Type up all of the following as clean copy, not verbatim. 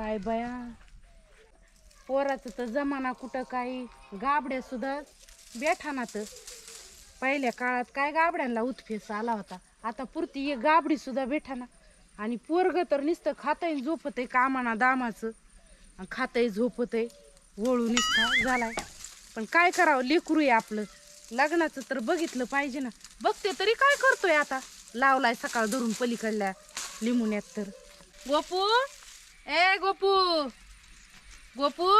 काय बया, पोराचं तर जमाना कुठं काही, गाबड्या सुद्धा बेठानात. पहिल्या काळात काय गाबड्यांना उत्फेस आला होता, आता पुरती एक गाबडी सुद्धा बेठाना. आणि पोरग तर नुसतं खातंय झोपतंय कामाना दामाचं, खातंय झोपतंय वळू निसता झालाय. पण काय करावं, लेकरू आहे आपलं, लग्नाचं तर बघितलं पाहिजे ना. बघते तरी काय करतोय आता, लावलाय सकाळ धरून पलीकडल्या लिंबुण्यात. तर गोपू, ए गोपू, गोपू,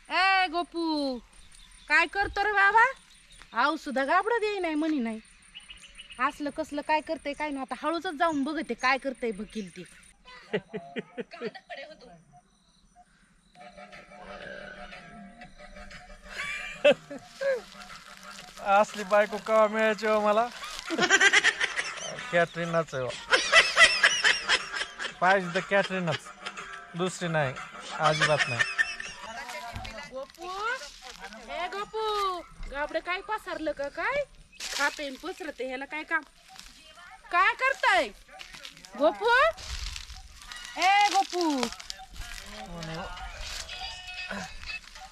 ए गोपू, काय करतो रे बाबा? आऊ सुद्धा गाबडं दे नाही म्हणी नाही. असलं कसलं काय करते काय ना. आता हळूच जाऊन बघते काय करते बघील ती. असली बायको कवा मिळायची हो मला? कॅटरीनाच आहे हो. पाहिजे तर कॅटरीनाच, दुसरी नाही, अजिबात नाही. गोपू, ए गोपू, गाबडं काय पसरलं का काय? खाते पसरते, ह्याला काय काम? काय करताय गोपू? ए गोपू,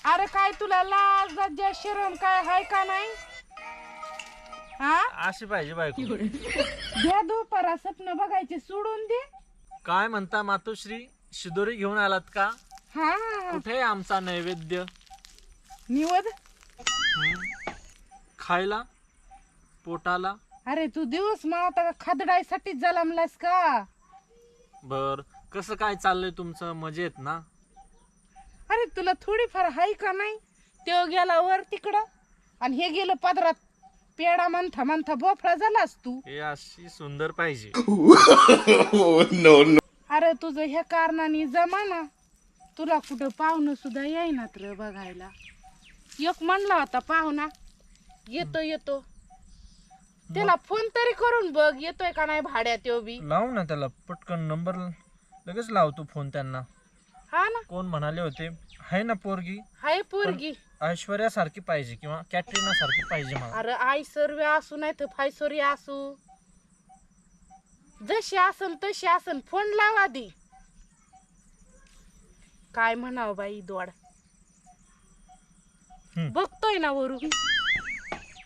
अरे काय तुला लाज लज्जा शरम काय हाय का नाही? हा, अशी पाहिजे बायको. द्या दुपारा स्वप्न बघायचे सोडून दे. काय म्हणता मातोश्री, शिदोरी घेऊन आलात का? हा, कुठे आमचा नैवेद्य? निवद. खायला, पोटाला. अरे तू दिवस मग आता खादडायसाठी जलमलास का? बर, कसं काय चाललंय तुमचं, मजेत ना? अरे तुला थोडीफार हाय का नाही? तो गेला वर तिकडं आणि हे गेलं पदरात, पेडा म्हणता म्हणता बोफळा झालास तू. हे अशी सुंदर पाहिजे. अरे तुझं ह्या कारणाने जमाना, तुला कुठं पाहुणं सुद्धा येईनात र बघायला. एक म्हणला होता पाहुणा येतो येतो, त्याला फोन तरी करून बघ येतोय का नाही भाड्यात. यो बी लाव ना त्याला पटकन नंबर, लगेच लावतो फोन त्यांना. हा ना, कोण म्हणाले होते, आहे ना पोरगी, हाय पोरगी ऐश्वर्या सारखी पाहिजे किंवा कॅटरीना सारखी पाहिजे मला. अरे आई सर्व असू नाही तर फायसोरी असू, जशी असन तशी असन, फोन लावा दे. काय म्हणावं बाई दोड, बघतोय ना वरून.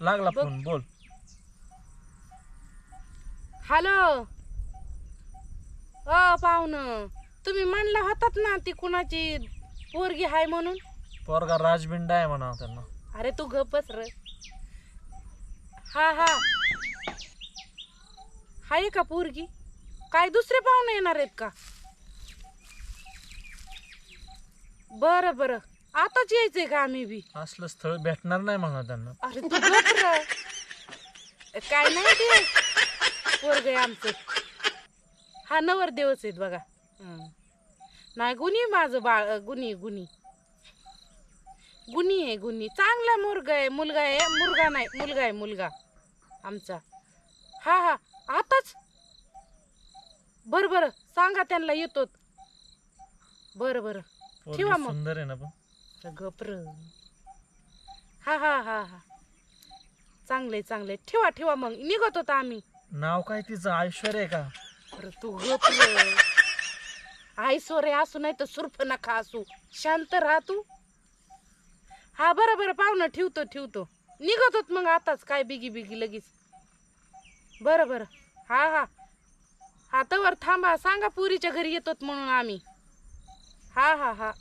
लागला फोन, बोल. हॅलो, अ पाहुणं, तुम्ही म्हणला होतात ना ती कुणाची पोरगी हाय म्हणून. पोरगा राजबिंडा आहे म्हणा त्यांना. अरे तू गप्पच र. हा हा, हाय का पोरगी? काय दुसरे पाहुणे येणार आहेत का? बरं बरं, आताच यायचंय का आम्ही बी? असलं स्थळ भेटणार नाही म्हणा त्यांना. अरे तू गप र, काय नाही ते पोरग आहे आमचं. हा नवरदेवच आहेत बघा. नाही गुन्ही माझं बाळ, गुन्ही गुन्ही गुन्ही आहे, गुन्ही. चांगला मुलगा आहे, मुलगा आहे, मुलगा नाही, मुलगा आहे, मुलगा आमचा. हा हा, आताच. बर बर, सांगा त्यांना येतो. बर बर, ठेवा मग. सुंदर आहे ना पण. गप्र. हा हा हा हा, चांगले चांगले, ठेवा ठेवा मग, निघत होता आम्ही. नाव काय तिचं, ऐश्वर्या आहे का? अरे तू गप्र, ऐश्वर्या असू नाही तर सुर्फ नका असू, शांत राहा तू. हा बरं बरं पाहुणं, ठेवतो ठेवतो, निघत होत मग आताच, काय बिगी बिगी लगेच. बरं बरं, हा हा हा, तवर थांबा, सांगा पुरीच्या घरी येतोत म्हणून आम्ही. हा हा हा,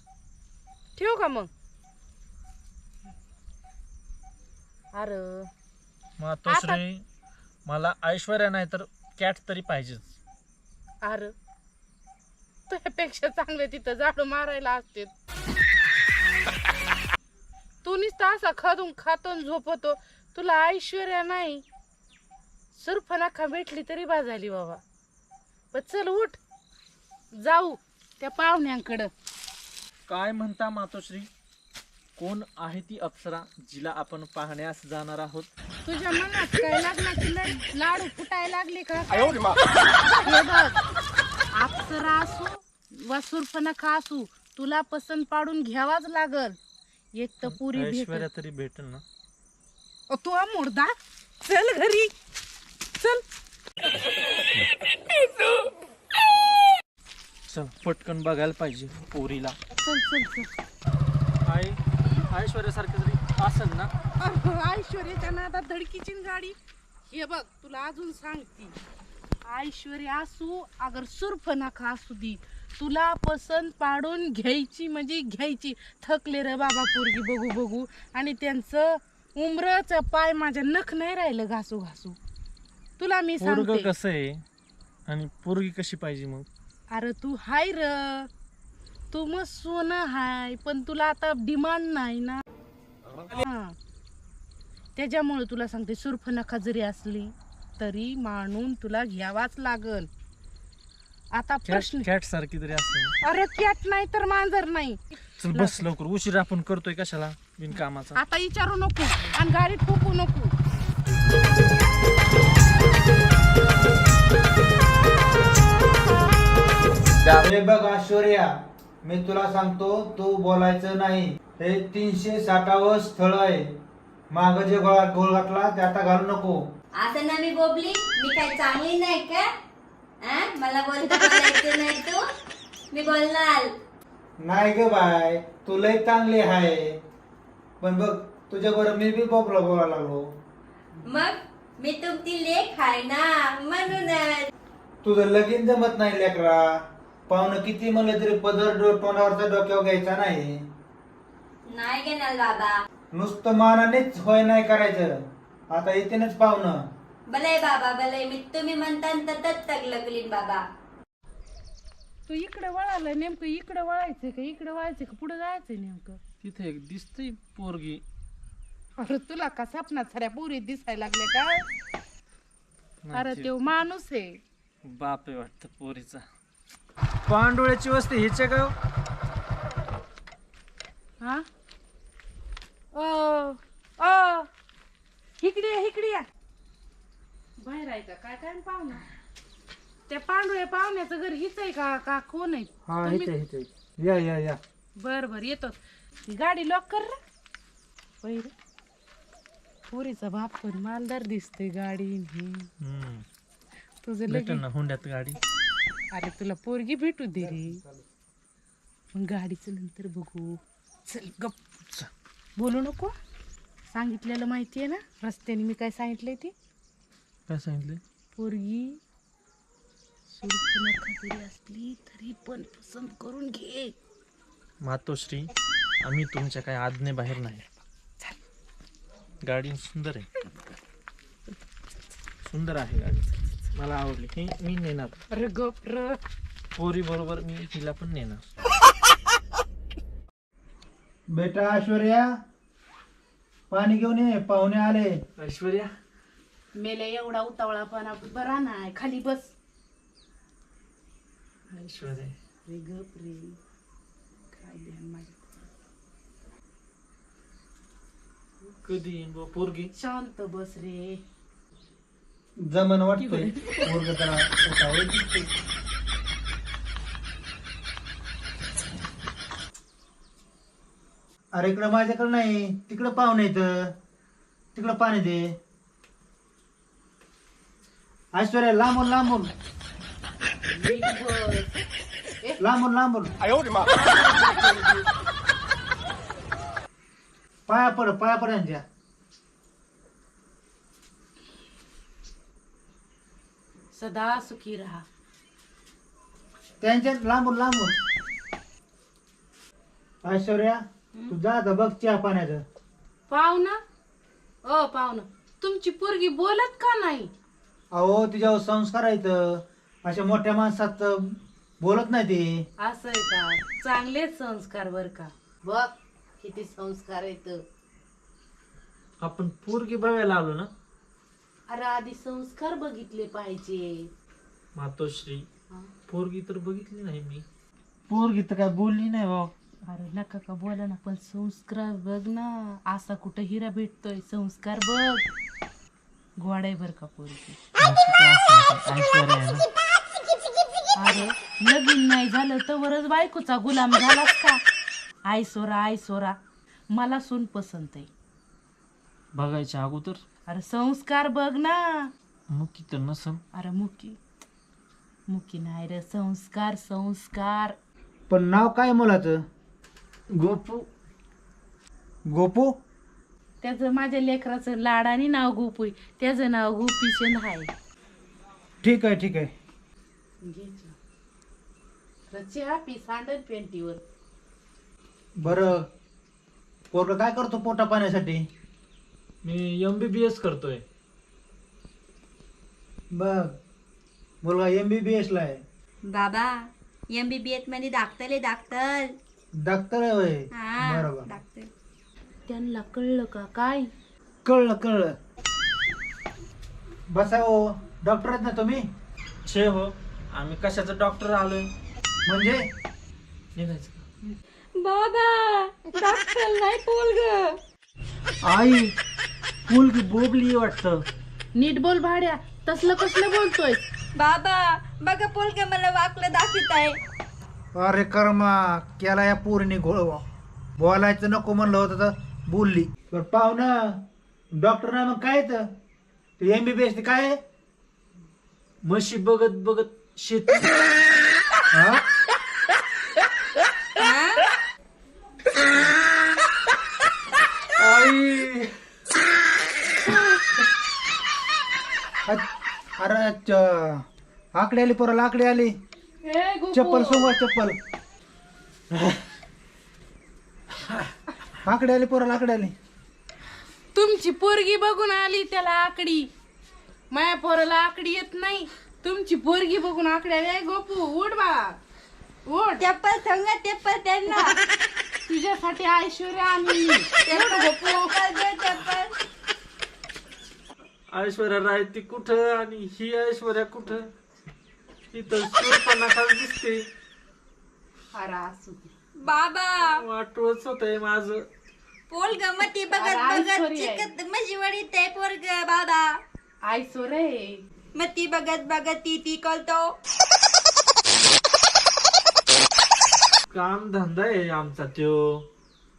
ठेवू का मग? अरे मातोश्री, मला ऐश्वर्या नाही तर कॅट तरी पाहिजेच. अरे तुझ्यापेक्षा चांगले तिथं झाडू मारायला असते. तू नुसता असा खादून खातून झोपतो, तुला ऐश्वर्या नाही, सुर्फ नका भेटली तरी बा झाली बाबा. पण चल उठ, जाऊ त्या पाहुण्यांकडं. काय म्हणता मातोश्री, कोण आहे ती अप्सरा जिला आपण पाहण्यास जाणार आहोत? तुझ्या मनात काय लग्नाची लाडू फुटायला लागले का? हे बघ, अप्सरा असू वा सुर्फ नका असू, तुला पसंत पाडून घ्यावाच लागल. एक तर पुरी ऐश्वर्या तरी भेटेल ना? तू मुर्दा, चल घरी चल. चल पटकन बघायला पाहिजे पोरीला. चल चल चल. आई ऐश्वर्यासारखं तरी असेल ना? ऐश्वर्याच्या नादात धडकीची गाडी. हे बघ तुला अजून सांगते, ऐश्वर्या असू अगर सुर्फनखा असू दे, तुला पसंत पाडून घ्यायची म्हणजे घ्यायची. थकले रे बाबा पोरगी बघू बघू, आणि त्यांचं उमरच पाय माझ्या नख नाही राहिलं घासू घासू. तुला मी पोरग सांगते, कसं आहे आणि पोरगी कशी पाहिजे मग? अरे तू हाय र, तू मग सोनं हाय, पण तुला आता डिमांड नाही ना. हा. त्याच्यामुळे तुला सांगते, सुर्फनखा जरी असली तरी मानून तुला घ्यावाच लागल. आता प्रश्न, कॅट सारखी तरी असते. अरे कॅट नाही तर मांजर नाही. चल बस लवकर, उशीर आपण करतोय कशाला बिनकामाचा. आता विचारू नको आणि गाडी ठोकू नको. हे बघ ऐश्वर्या, मी तुला सांगतो तू बोलायचं नाही. हे 360वं स्थळ आहे. माग जे गोळ घातला ते आता घालू नको. असं ना मी बोबली, मी काय चांगली नाही का? मला बोलता बोलायचं नाही तू, मी बोलणार नाही ग बाय, तू लय चांगली आहे. पण बघ तुझ्या बरोबर मी बी बोलायला लागलो. मग मी तुमची लेक आहे ना, म्हणूनच. तुझं लगीन जमत नाही लेकरा. पाहुणं किती म्हणलं तरी पदर तोंडावरचा डोक्यावर घ्यायचा नाही. नाही घेणार बाबा. नुसतं मानानेच होय नाही करायचं. आता येतेनच पाहुणं. भलय बाबा भलय, मी तुम्ही म्हणता ततच तगलकलीन बाबा. तू इकडे वळालं, नेमकं इकडे वळायचंय का इकडे वळायचंय का पुढे जायचंय नेमकं? तिथे एक दिसतंय पोरगी. अरे तुला का सपनात साऱ्या पोरी दिसायला लागल्या काय? अरे तो माणूस आहे. बाप आहे वाटतं पोरीचा. पांडुळ्याची वस्ती हिच्या गाव. हा ओ ओ इकडे या, इकडे या. बाहेर आहे का काय काय पाहुणा? त्या पांडुळ्या पाहुण्याचं घर हिच आहे का का कोण आहे? हा तुम्ही- इथे या या या. बर बर येतो. गाडी लॉक कर रे. पहिलं पोरीचा बाप पण मालदार दिसतोय गाडी. तुझं भेटेल लगेच, ना हुंड्यात गाडी. अरे तुला पोरगी भेटू दे रे, मग गाडीचं नंतर बघू. चल गप, बोलू नको. सांगितलेलं माहितीये ना रस्त्याने मी काय सांगितलंय ते? काय सांगितलं? पोरगी सुरखनखा जरी असली तरी पण पसंत करून घे. मातोश्री, आम्ही तुमच्या काय आज्ञेबाहेर नाही. गाडी सुंदर आहे, सुंदर आहे गाडी, मला आवडली. ही मी नेणार. अरे गप र. पोरी बरोबर मी तिला पण नेणार. बेटा ऐश्वर्या, पाणी घेऊन ये, पाहुणे आले. ऐश्वर्या, मेले एवढा उतावळापणा बरा नाही, खाली बस. ऐश्वर्या रे गप रे, काय ध्यान माझ्या. कधी येईन बुवा पोरगी? शांत बस रे. जमन वाटतोय पोरगं जरा उठावं दिसतंय. अरे इकडं माझ्याकडे नाही, तिकडं पाहुणे येतं, तिकडं पाणी दे. ऐश्वर्या लांबून लांबून नीट बस. लांबून लांबून पाया पड यांच्या. सदा सुखी राहा. त्यांच्या लांबून लांबून. ऐश्वर्या तू जा आता बघ चहा पाण्याचं. पाहुणा, ओ पाहुणा, तुमची पोरगी बोलत का नाही? अहो तिच्यावर संस्कार आहेत, अशा मोठ्या माणसात बोलत नाही ते. असं आहे का? चांगलेच संस्कार बर का. बघ किती संस्कार आहेत. आपण पोरगी बघायला आलो ना. अरे आधी संस्कार बघितले पाहिजे. मातोश्री, हा? पोरगी तर बघितली नाही मी. पोरगी तर काय बोलली नाही भाऊ. अरे नका का बोला ना, पण संस्कार बघ ना. असा कुठं हिरा भेटतोय, संस्कार बघ. गोड आहे बर का पोरगी. ऐश्वर्या आहे ना. अरे लगीन नाही झालं तर वरच बायकोचा गुलाम झालास का? आय सोरा मला सून पसंत आहे. बघायच्या अगोदर अरे संस्कार बघ ना. मुकी तर नसन. अरे मुकी मुकी नाही रे, संस्कार संस्कार. पण नाव काय मुलाचं? गोपू. गोपू? त्याचं माझ्या लेकराचं लाडाने नाव गोपू आहे. त्याचं नाव गोपीचंद आहे. ठीक आहे ठीक आहे. चहा पी सांडल पेंटीवर. बरं, पोरगं काय करतो पोटा पाण्यासाठी? मी MBBS करतोय. बघ, मुलगा MBBS ला आहे. बाबा MBBS मध्ये डॉक्टर आहे, डॉक्टर. डॉक्टर आहे होय? हा बरोबर, डॉक्टर. त्यांना कळलं का काय? कळलं कळलं. बसा हो, डॉक्टर आहेत ना तुम्ही? छे हो, आम्ही कशाचं डॉक्टर आलोय? म्हणजे निघायचं. बाबा डॉक्टर नाही पोरग. आई, मुलगी बोबली वाटतं. नीट बोल भाड्या, तसलं कसलं बोलतोय? बाबा बघा पोरग मला वाकलं दाखवत आहे. अरे कर्मा, केला या पोरीने घोळ. बोलायचं नको म्हणलं होतं तर बोलली. बरं पाहुणं, डॉक्टर ना मग काय येतं ते MBBS ते काय आहे? म्हशी बघत बघत शेती. हा? आई, अरे आकडे आली पोराला, आकडे आली. ए, गोपू. चप्पल सोबत चप्पल. आकडे आली पोराला, आकडे आली. तुमची पोरगी बघून आली त्याला आकडी. माया पोराला आकडी येत नाही. तुमची पोरगी बघून आकडी आली. ए, गोपू उठ बाळा, उठ. चप्पल सांगा, चप्पल त्यांना. तुझ्यासाठी ऐश्वर्या आणली. चप्पल. ऐश्वर्या राय ती कुठं आणि ही ऐश्वर्या कुठं? इथं शूरपणखा दिसते. अरे असू दे. बाबा वाटवच होतंय माझं. पोरग मती बघत अरे, बघत ऐश्वर्या आहे. चिकत म्हशी वडीत आहे पोरग. बाबा ऐश्वर्या आहे. मती बघत बघत ती करतो. काम धंदा आहे आमचा त्यो.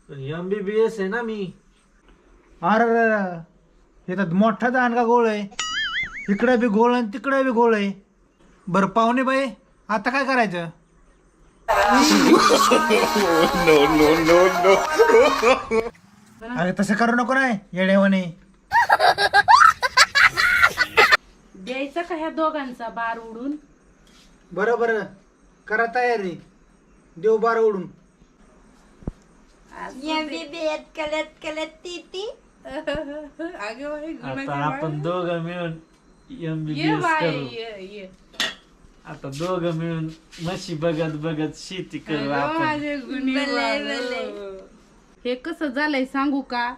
MBBS आहे ना मी. अरे हे तर मोठा दांडगा गोळ आहे. इकडे बी गोळ आणि तिकडे बी गोळ आहे. बरं पाहुणे बाई, आता काय करायचं? अरे तसं करू नको नाही येडेवाने. द्यायचा का ह्या दोघांचा बार उडून? बरं बरं, करा तयारी, देव बार उडून. MBBS कलत कलत ती. अगं बाई, आता गुणाची आपण दोघं मिळून ये MBBS बाई, करू. ये. आता दोघं मिळून म्हशी बघत बघत शेती करू अगं आपण. माझे गुणी भले, बाळ. भले. हे कसं झालंय सांगू का?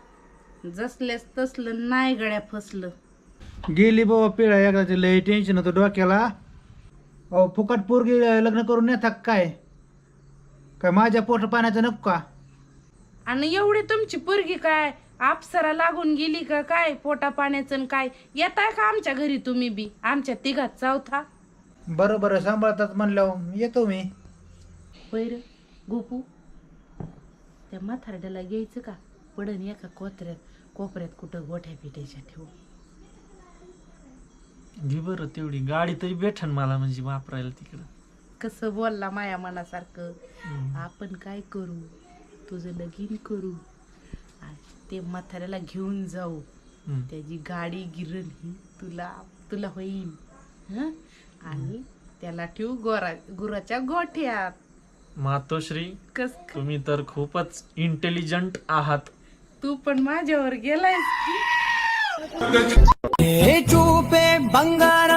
जसल्यास तसलं नाही गड्या फसलं. गेली बाबा पिढा एकदाची, लय टेन्शन होतं डोक्याला. अहो फुकट पोरगी लग्न करून नेता काय? काय माझ्या पोट पाण्याचं नको का? आणि एवढी तुमची पोरगी काय अप्सरा लागून गेली का काय पोटा पाण्याचं न काय? येताय का आमच्या घरी तुम्ही बी? आमच्या तिघात चौथा. बरं बरं, सांभाळतात म्हणल्यावर येतो मी. बैर गोपू, त्या म्हातारड्याला घ्यायचं का? पडन एका कोपऱ्यात कुठं गोठ्या पिठायच्या ठेवू. घे बरं, तेवढी गाडी तरी भेटन मला म्हणजे वापरायला तिकडं. कसं बोलला माया मनासारखं. आपण काय करू, तुझं लगीन करू आणि ते म्हाताऱ्याला घेऊन जाऊ. त्याची गाडी गिरण ही तुला होईल. हं? आणि त्याला ठेवू गुराच्या गोठ्यात. मातोश्री, कस तुम्ही तर खूपच इंटेलिजंट आहात. तू पण माझ्यावर गेलायस की? चूपे बंगारा